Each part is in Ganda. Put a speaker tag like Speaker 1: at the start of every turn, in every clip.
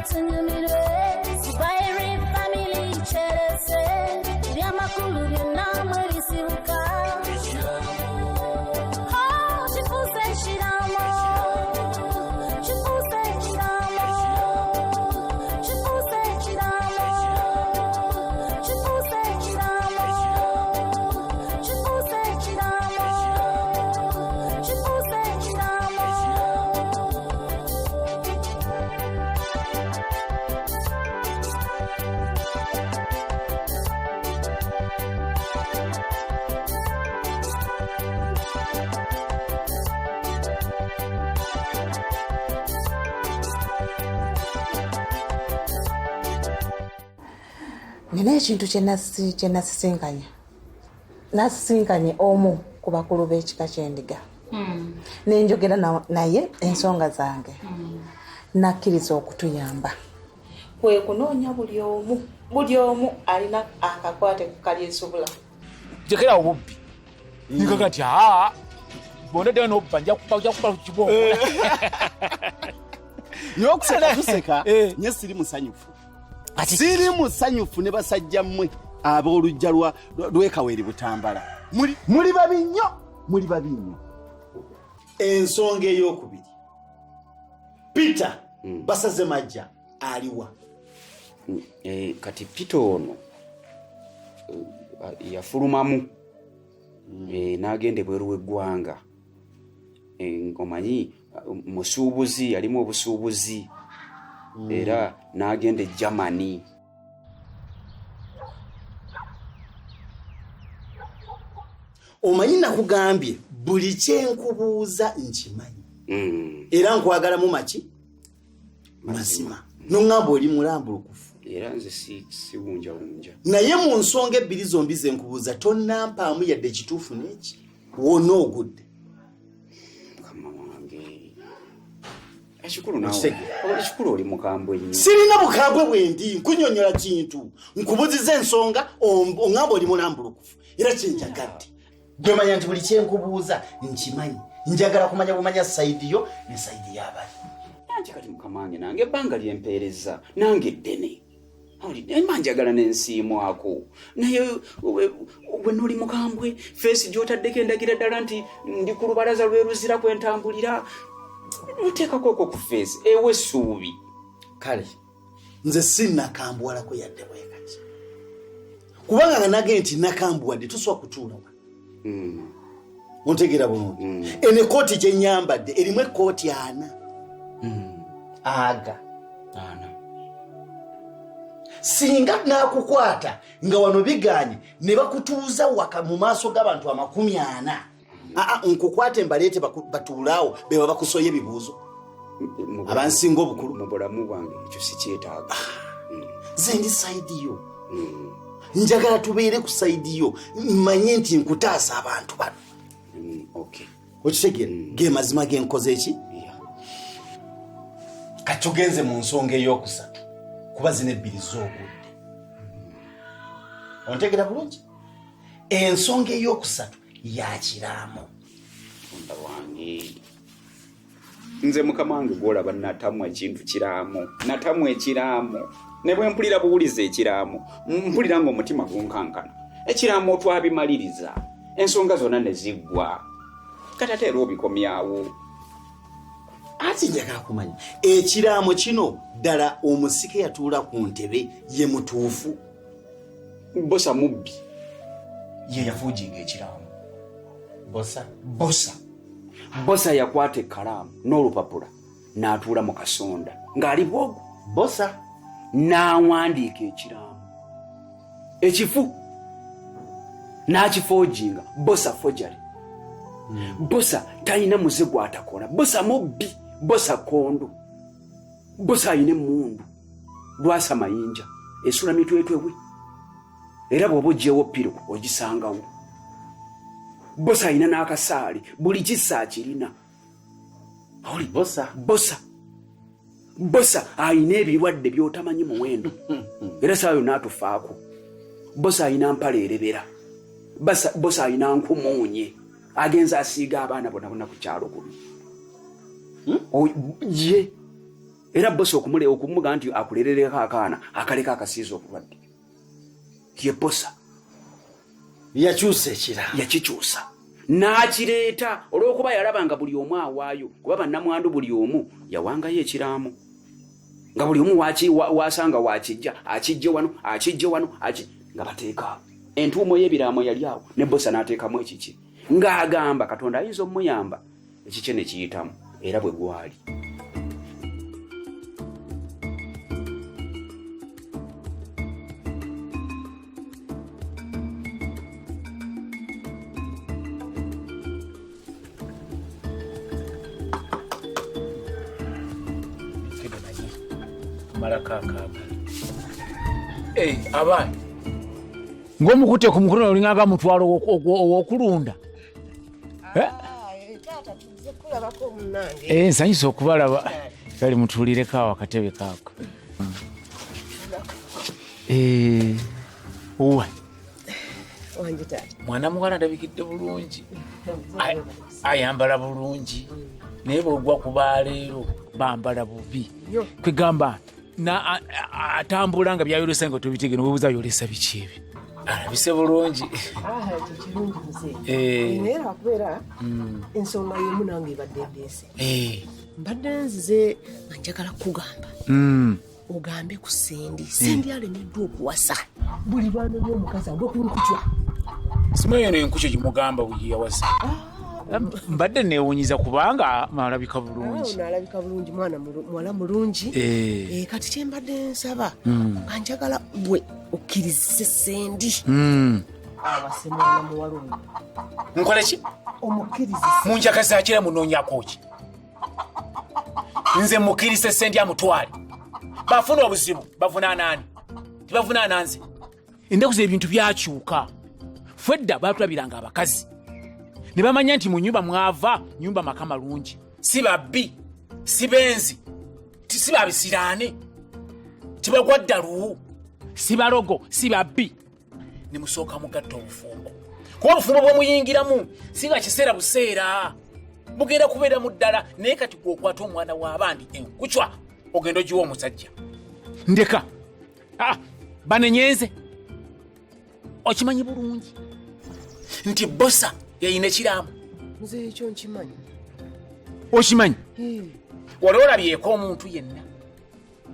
Speaker 1: tunyumirwe Sibairi family cherese Iria makulu binamwe risibuka Chifuse shiramo Chifuse shiramo Chifuse shiramo Chifuse shiramo Chifuse shiramo Chifuse shiramo
Speaker 2: Nina ekintu kye nasisinkanye omu ku bakulu b'ekika ky'endiga nenjogera naye ensonga zange nakkiriza okutuyamba kwe kunoonya buli omu alina akakwate ku kalyesobula
Speaker 3: jekera obubbi nikakati bonda dena obba nja kupa ku kiboko
Speaker 4: Yokuseka tuseka nye siri musanyufu siri musanyufu ne basajja mmwe ab'olujja lw'ekaweri Butambala muli babinyo ensonga ey'okubiri Peter basaze majja aliwa
Speaker 5: kati Peter ono yafulumamu n'agenda ebweru w'eggwanga ngomanyi musuubuzi yalimu obusuubuzi era n'agenda e Germany
Speaker 4: omanyi nakugambye buli kyenkubuuza nkimanyi era nkwagalamu maki mazima n'oŋŋamba oli mulambulukufu
Speaker 5: era nze siwunjawunja
Speaker 4: naye mu nsonga ebbiri zombi ze nkubuuza tonnampaamu yadde ekituufu n'eki wonna ogudde
Speaker 5: mukama wange ekikulu oli mukambwe nnyo
Speaker 4: sirina bukambwe bwendi nkunyonyola kintu nkubuziza ensonga oŋŋamba oli mulambulukufu era kyenjagadde gwe manya nti buli kyenkubuuza nkimanyi njagala kumanya bumanya sayidi yo ne sayidi y'abali
Speaker 5: nange kati mukama wange nange ebbanga lyempeereza nange ddene manjagala n'ensiimwako naye bwe noli mukambwe feesi gy'otaddeko endagira ddala nti ndi ku lubalaza lw'eruzira kwentambulira nteekako okwo ku feesi ewe essuubi
Speaker 4: kale nze sinnakambwalako yadde bwekati kubanga nga nage nti nakambuwadde tosobola kutuula ontegeera bulungi eno ekooti gye nnyambadde erimu ekooti 4 aga singa nakukwata nga wano biganye ne bakutuuza waka mu maaso g'abantu 40 nkukwate mbaleete batuulaawo beba bakusoye ebibuuzo abansinga obukulu
Speaker 5: mu bulamu bwange ekyo sikyetaaga
Speaker 4: nze ndi sayidi yo njagala tubeere ku sayidi yo mmanye nti nkutaasa abantu bano okitegeera ge mazima genkoze eki kati tugenze mu nsonga ey'okusatu kuba zino ebbiri z'obudde ontegeera bulungi ensonga ey'okusatu yakiraamo
Speaker 5: onda wange nze mukama wange gwolaba natamu ekintu kiraamu natamu ekiraamu ne bwe mpulira buwuliza ekiraamu mpulira ng'omutima gunkankana ekiraamu otwabimaliriza ensonga zonna ne ziggwa kati ate era obikomyawo
Speaker 4: ati njagala kumanya ekiraamu kino ddala omusike yatuula ku ntebe ye mutuufu
Speaker 5: bosa mubbi
Speaker 4: ye yafuujinga ekiraamu
Speaker 5: bosa yakwata ekkalaamu n'olupapula n'atuula mu kasonda ng'ali bwogo
Speaker 4: bosa
Speaker 5: n'awandiika ekiraamu ekifu n'akifoojinga bosa fojari bosa talina muze gwatakola bosa mubbi bosa kondo bosa ayina emmundu lwasa mayinja esula mitwetwewe era bw'oba ogyewo piro ogisangawo bosa ayina n'akasaali buli kisa akirina oli bosa ayina ebirwadde by'otamanyi muwendo era saayo n'atufaako bosa ayina mpala erebera bosa ayina nkumuunye agenza asiiga abaana bonna ku kyalo kuno ye era bosi okumuga nti akulerereko akaana akaleka akasiiza obulwadde ye bosa
Speaker 4: yakyusa ekiraamo
Speaker 5: yakikyusa n'akireeta olw'okuba yalaba nga buli omu awaayo kuba bannamwandu buli omu yawangayo ekiraamo nga buli omu wasanga wakijja akijje wano nga bateeka entuumo y'ebiraamo yali awo ne bosa n'ateekamu ekiki ng'agamba Katonda ayinza omuyamba ekikye ne kiyitamu era bwe gwali.
Speaker 3: Abaana ng'omukute ku mukono olinganga mutwalo ow'okulunda. Nsanyusa okubalaba. Kale mutuulireko awo akatebe kaako. Owa mwana muwala ndabikidde bulungi, ayambala bulungi, naye bw'ogwa ku baaleero bambala bubi. Kwegamba atambula nga byayolesa nga tobitege nobuuza yolesa biki ebyo. Alabise bulungi.
Speaker 6: Kirungi muzeeyi. Naye lwakubeera ensonga y'emu nange ebadde ndeese. Mbadde nzize nga njagala kugamba. Ogambe ku Sendi. Sendi alemeddwa okuwasa. Buli lwana n'omukazi agw'okunkutwa.
Speaker 3: Simanyi eno enkukyo gimugamba buli yawasa. Mbadde neewunyiza kubanga alabika bulungi.
Speaker 6: Alabika bulungi, muwala mulungi. Kati kye mbadde nsaba nga njagala gwe okkirize Sendi. Awase mwana muwala oyo.
Speaker 3: Nkola ki?
Speaker 6: Omukkirize.
Speaker 3: Munjagaza akira munoonyako ki? Nze mukkirize Sendi amutwale. Bafuna obuzibu bavunaana ani? Tibavunaana nze. Ennaku ze ebintu byakyuka. Fedda batulabiranga abakazi. Ne bamanya nti mu nnyumba mwava nnyumba maka malungi. Si babbi, si benzi, si babisiraane, tibagwa ddalu, si balogo, si babbi. Ne musooka mugatta obufumbo. Kuba obufumbo bw'omuyingiramu si nga kiseera buseera. Bugenda kubeera mu ddala, naye kati gw'okwata omwana w'abandi enkucwa ogenda ogiwa omusajja. Ndeka banenyenze. Okimanyi bulungi nti bosa yayina ekiraamu.
Speaker 6: Muzeeyi ekyo nkimanyi.
Speaker 3: Okimanyi? Wali olabyeko omuntu yenna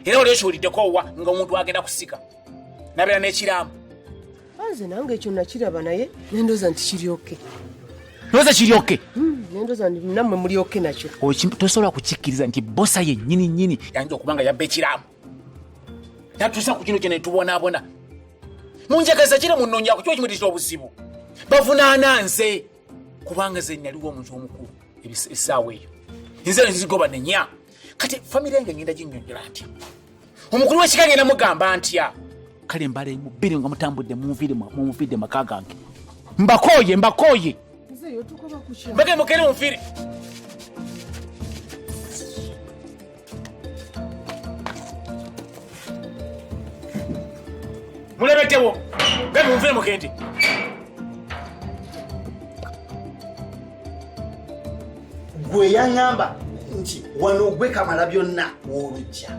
Speaker 3: era oli ekiwuliddeko owa nga omuntu agenda kusika nabeera n'ekiraamu.
Speaker 6: Nze nange ekyo nakiraba naye nendooza nti kiryoke.
Speaker 3: Ndowooza kiryoke?
Speaker 6: Nendooza nti nammwe mulyoke nakyo.
Speaker 3: Tosobola kukikkiriza nti bosa ye nnyini yayinza okuba nga yabba ekiraamu. Natuusa ku kino kye ne tubonaabona. Munjagaza kire munnoonyako kiba kimutitira obuzibu. Bavunaana nze kubanga ze naliwo omuntu omukulu essaawa eyo. Nze nzigoba nenya. Kati famire yange ngenda ginnyonyola ntya? Omukulu w'ekika ngenda mugamba ntya? Kale mbala emu bbiri nga mutambudde mumuviidde maka gange. Mbakooye.
Speaker 6: Muzeeyi otukoba ku kya?
Speaker 3: Mbage mukere munfiire. Mulebetewo. Mbage munfiire mugende.
Speaker 4: Gwe yaŋŋamba nti wano gwe Kamala byonna w'olujja.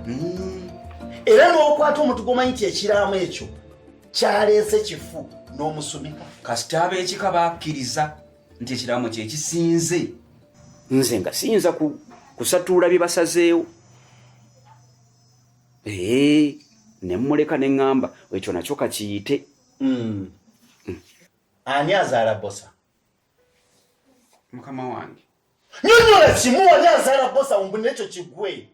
Speaker 4: Era n'okwata omuntu gomanyi nti ekiraamu ekyo kyaleese kifu n'omusumika.
Speaker 5: Kasita ab'ekika bakkiriza nti ekiraamu kye kisinze. Nze nga siyinza kusatuula bye basazeewo. Ne mmuleka ne ŋŋamba ekyo nakyo kakiyite.
Speaker 4: Ani azaala bosa?
Speaker 5: Mukama wange.
Speaker 4: Nyonyola kimu wali azaala bosa mbu nekyo kigwe.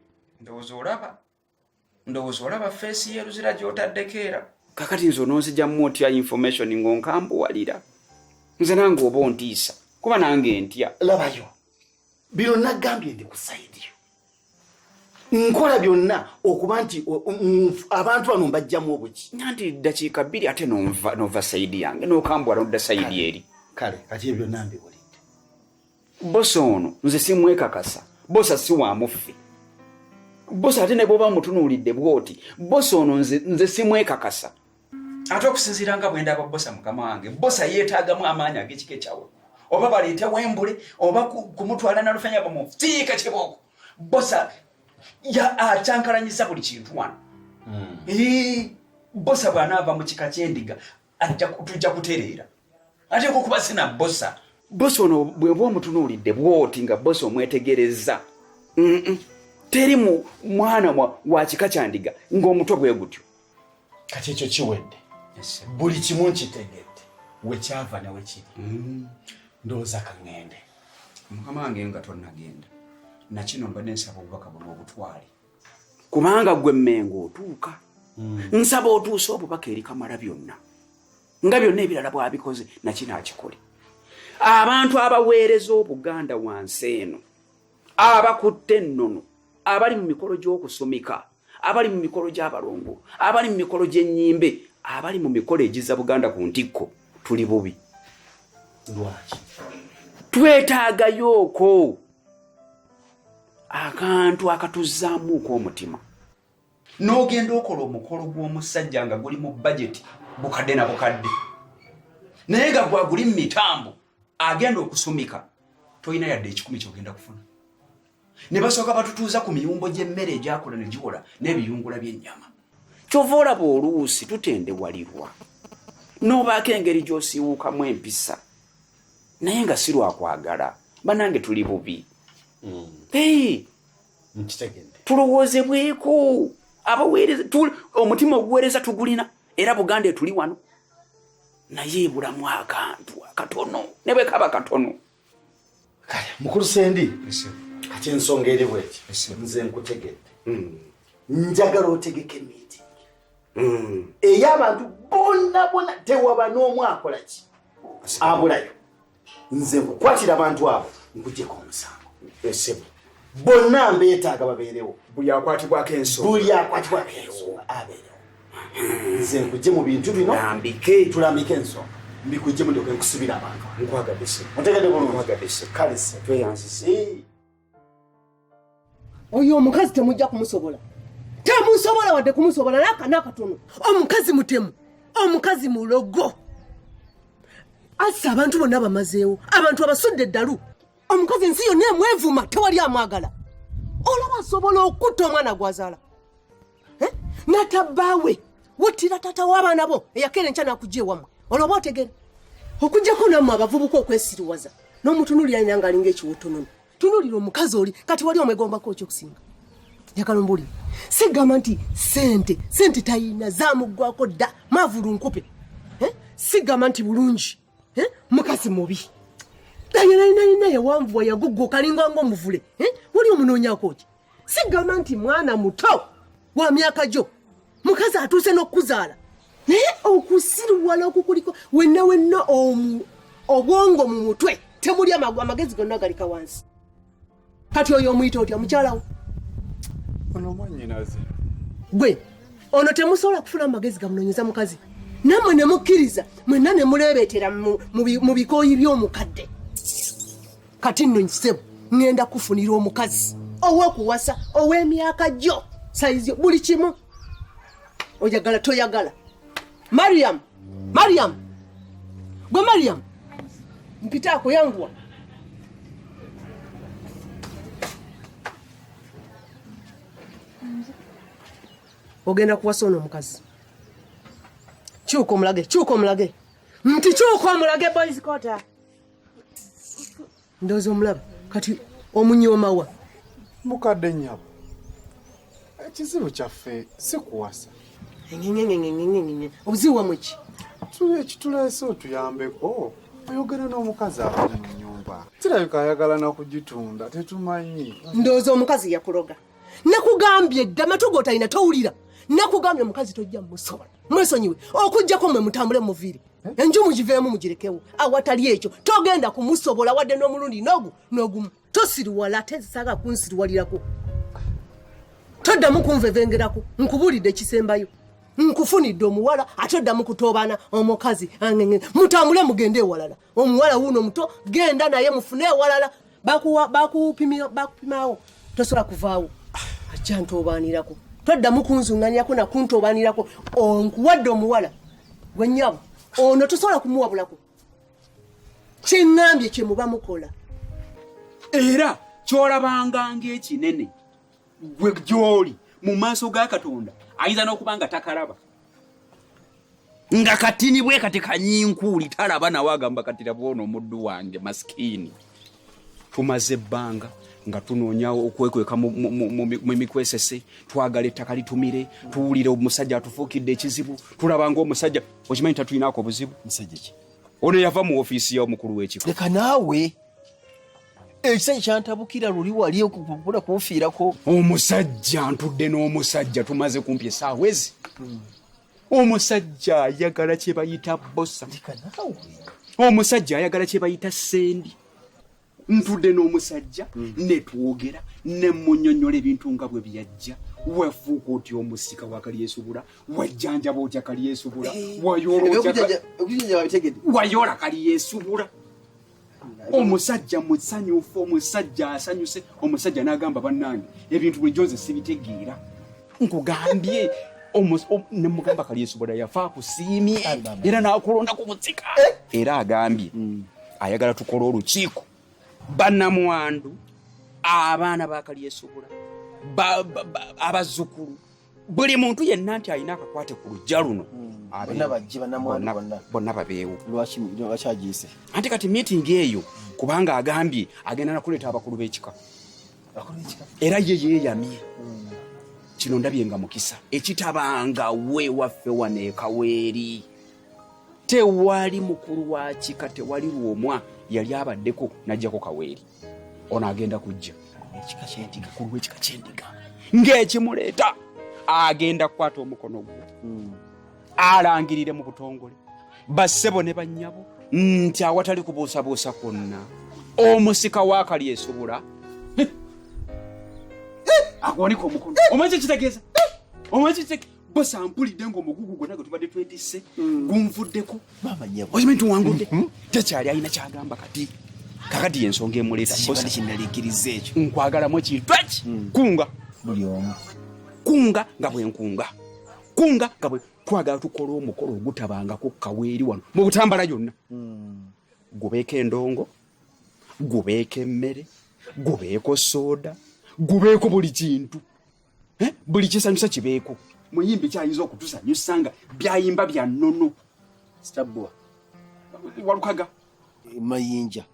Speaker 5: Ndowooza olaba feesi y'eruzira gy'otaddeko era. Kakati nze ononzijjamu otya information ng'onkambuwalira. Nze nange oba ontiisa kuba nange ntya.
Speaker 4: Labayo bino nagambye ndi ku sayidi yo. Nkola byonna okuba nti abantu bano mbajjamu obuki.
Speaker 5: Nandi dakiika 2 ate nova sayidi yange n'okambuwala nodda sayidi eri.
Speaker 4: Kale kati ebyo nambiwulidde.
Speaker 5: Bosa ono nze simwekakasa. Bosa si wa muffe. Bosa ate ne bw'oba mutunuulidde bw'oti bosa ono nze simwekakasa. Ate okusinziira nga bwe ndaba bosa mukama wange, bosa yeetaagamu amaanyi ag'ekika ekyawe. Oba baleetewo embule oba kumutwala na lufanya bamufiika kibooko. Bosa ya achankalanyiza buli kintu wano. Bosa bw'anaava mu kika ky'endiga tujja kutereera ate kuba sina bosa. Bosa ono bw'oba omutunuulidde bw'oti nga bosa omwetegereza teri mwana wa kika kya ndiga ng'omutwe bwe gutyo.
Speaker 4: Kati ekyo kiwedde. Buli kimu nkitegedde wekyava ne wekiri. Ndowooza kaŋŋende.
Speaker 5: Mukama wange nga tonnagenda nakino mbadde nsaba obubaka buno obutwale kubanga gwe Mmengo otuuka. Nsaba otuuse obubaka eri Kamalabyonna nga byonna ebirala bw'abikoze nakino akikole. Abantu abaweereza Obuganda wansi eno abakutte ennono abali mu mikolo gy'okusumika abali mu mikolo gy'abalongo abali mu mikolo gy'ennyimbe abali mu mikolo egiza Buganda ku ntikko tuli bubi.
Speaker 4: Lwaki?
Speaker 5: Twetaagayooko akantu akatuzzaamuuko omutima. N'ogenda okola omukolo gw'omusajja nga guli mu budget bukadde na bukadde naye nga gwaguli mu mitambo agenda okusumika toyina yadde ekikumi kyogenda kufuna. Ne basooka batutuuza ku miyumbo gy'emmere egyakola ne giwola n'ebiyungula by'ennyama. Kyova olaba oluusi tutendewalirwa n'obaako engeri gy'osiiwuukamu empisa naye nga si lwakwagala banange tuli bubi.
Speaker 4: Nkitegedde.
Speaker 5: Tulowoozebweko abaweereza omutima oguweereza tugulina era Buganda etuli wano naye ebulamu akantu akatono ne bwe kaba katono.
Speaker 4: Kale mukulu Sendi ati ensonga eri bweti nze nkutegedde. Njagala otegeke meeting ey'abantu bonna tewaba n'omu akola ki abulayo. Nze nkukwatira abantu abo nkuggyeko omusango. Bonna mbeetaaga babeerewo.
Speaker 5: Buli akwatibwako ensonga
Speaker 4: abeerewo. Nze nkugye mu bintu bino tulambike ensonga mbikugye mulyoke nkusubira abantu.
Speaker 5: Nkwagadde se.
Speaker 4: Otegedde bulungi.
Speaker 5: Nkwagadde se.
Speaker 4: Kale se
Speaker 5: tweyanzise.
Speaker 6: Oyo omukazi temujja kumusobola. Temusobola wadde kumusobola n'akatono. Omukazi mutemu. Omukazi mulogo. Asa abantu bonna bamazeewo. Abantu abasudde eddalu. Omukazi ensi yonna emwevuma tewali amwagala. Olaba asobola okutta omwana gwazaala. Natabbaawe wottira taata w'abaana bo eyakera enkya n'akugya ewammwe. Olaba otegera. Okuggyako nammwe abavubuka okwesiriwaza. N'omutunuulira alina ng'alinga ekiwottonono. Tunuulira omukazi oli kati wali omwegombako ekyokusinga. Njagala mbuli. Sigamba nti sente tayina zaamuggwako dda maavulu nkupe. Sigamba nti bulungi. Mukazi mubi. Dayina yawanvuwa yaguggo kalinga ng'omuvule. Wali omunoonyaako ki? Sigamba nti mwana muto wa myaka gyo. Mukazi atuuse n'okuzaala. Naye okusiruwala okukuliko wenna obwongo mu mutwe temuli amagezi gonna galika wansi. Kati oyo omuyita otya mukyalawo?
Speaker 7: Ono mwannyinaze.
Speaker 6: Gwe ono temusobola kufuna amagezi gamunoonyeza mukazi. Nammwe ne mukkiriza mwenna ne muleebeetera mu bikooyi by'omukadde. Kati nno nsebo ŋŋenda kufunira omukazi ow'okuwasa ow'emyaka gyo sayizi buli kimu. Oyagala toyagala. Mariam gwe Mariam mpitaako yanguwa. Ogenda kuwasa ono omukazi. Kyuka omulage nti kyuka omulage boys quarter. Ndowooza omulaba kati omunyoomawa.
Speaker 7: Mukadde nnyabo ekizibu kyaffe si kuwasa.
Speaker 6: Obuzibu wamwe ki?
Speaker 7: Ekituleese otuyambeko oyogera n'omukazi abali mu nnyumba. Kirabika ayagala nakugitunda tetumanyi.
Speaker 6: Ndowooza omukazi yakuloga. Nakugambye dda matu g'otalina towulira. Nakugambye omukazi tojja musobola. Mwesonyiwe okuggyako mmwe mutambule muviire. Enju mugiveemu mugirekewo. Awatali ekyo togenda kumusobola wadde n'omulundi n'ogumu. Tosiruwala ate zisaaga kunsiruwalirako. Toddamu kunvevengerako nkubulidde ekisembayo. Nkufunidde omuwala ate oddamu kutoobana omukazi angenge. Mutambule mugende ewalala. Omuwala wuuno muto genda naye mufune ewalala. Bakupimaawo tosobola kuvaawo. Ajja ntoobaanirako. Toddamu kunzunganirako na kuntoobaanirako. Nkuwadde omuwala gwe nnyabo ono tosobola kumuwabulako. Kyeŋŋambye kye muba mukola.
Speaker 5: Era kyolabanga ng'ekinene gwe gy'oli mu maaso ga Katonda ayinza n'okuba nga takalaba nga katini bwe kati kanyinkuuli talaba nawe agamba kati labona omuddu wange maskini. Tumaze ebbanga nga tunoonyawo okwekweka mu mikwesese, twagala ettaka litumire, tuwulire omusajja atufuukidde ekizibu, tulaba ng'omusajja okimanyi tatulinaako obuzibu.
Speaker 8: Musajja ki?
Speaker 5: Ono yava mu ofiisi y'omukulu w'ekika.
Speaker 8: Leka naawe ekisajja kyantabukira luli wali okupapula kufiirako.
Speaker 5: Omusajja ntudde n'omusajja tumaze kumpi essaawa ezi. Omusajja ayagala kye bayita bossa.
Speaker 8: Leka naawe.
Speaker 5: Omusajja ayagala kye bayita sendi. Ntudde n'omusajja ne twogera ne munnyonnyola ebintu nga bwe byajja. Wefuuka otya omusika wa Kalyesuubula, wajjanjaba otya Kalyesuubula, wayola Kalyesuubula. Omusajja musanyufu, omusajja asanyuse, omusajja n'agamba bannange ebintu bulijjo nze sibitegeera. Nkugambye ne mugamba Kalyesuubula yafa akusiimye era n'akulonda ku musika. Era agambye ayagala tukola olukiiko bannamwandu, abaana ba Kalyesuubula, abazzukulu, buli muntu yenna nti alina akakwate ku lujja luno bonna babeewo.
Speaker 8: Lwaki agiise?
Speaker 5: Anti kati meeting eyo kubanga agambye agenda nakuleeta abakulu b'ekika era ye yeeyamye. Kino ndabye nga mukisa ekitabanga we waffe waneeka weeri. Tewali mukulu wa kika, tewali lwomwa yali abaddeko najjako Kaweeri. Ono agenda kujja ekika ky'endiga, mukulu w'ekika ky'endiga ng'ekimuleeta agenda kukwata omukono gwe alangirire mu butongole bassebo ne bannyabo nti awatali kubuusabuusa kwonna omusika wa Kalyesuubula akooneka omukono. Omanyi kitegeeza? Bosa mpulidde ng'omugugu gwonna gwe tubadde twetisse gunvuddeko. Okimanyi tuwangudde tekyali alina kyagamba kati. Kakati y'ensonga emuleeta bosa
Speaker 8: kinaliikiriza ekyo.
Speaker 5: nkwagalamu ekintu eki kunga
Speaker 8: Buli omu.
Speaker 5: kunga nga bwenkunga twagala tukola omukolo ogutabangako Kaweeri wano mu Butambala yonna. Gubeeko endongo, gubeeko emmere, gubeeko sooda, gubeeko buli kintu, buli kisanyusa kibeeko. Muyimbi kyayinza okutusanyusa nga byayimba bya nnono.
Speaker 8: Stabwa.
Speaker 5: Walukaga
Speaker 8: Mayinja.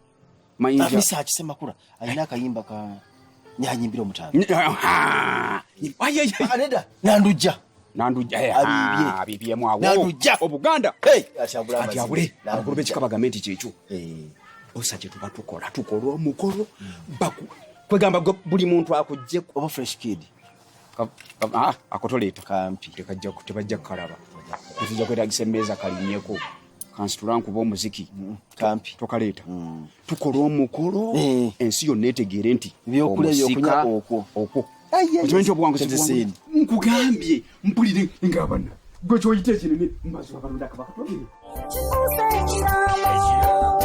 Speaker 8: Misa akisemakula alina akayimba ka nyanyimbira omutanda. Aneda Nandujja.
Speaker 5: Abibyemu awo.
Speaker 8: Nandujja.
Speaker 5: Obuganda.
Speaker 8: Ashabula
Speaker 5: Ati abule abakulu b'ekika bagamba nti kyekyo. Bosa kye tuba tukola omukolo kwegamba buli muntu akujje
Speaker 8: oba fresh kid.
Speaker 5: Akotoleeta
Speaker 8: Kampi.
Speaker 5: tebajja kukalaba. Tujja kwetagisa emmeeza kalimyeko kansitula nkuba omuziki
Speaker 8: Kampi.
Speaker 5: Tokaleeta. Tukola omukolo ensi yonna etegeere nti
Speaker 8: Ebyokulya ebyokunywa okwo.
Speaker 5: Okimanyi nti obuwanguzi nkugambye mpulire ng'abana gwe kyoyita ekinene mbazo abalonda kabaka.
Speaker 1: Chikusa ekiraamo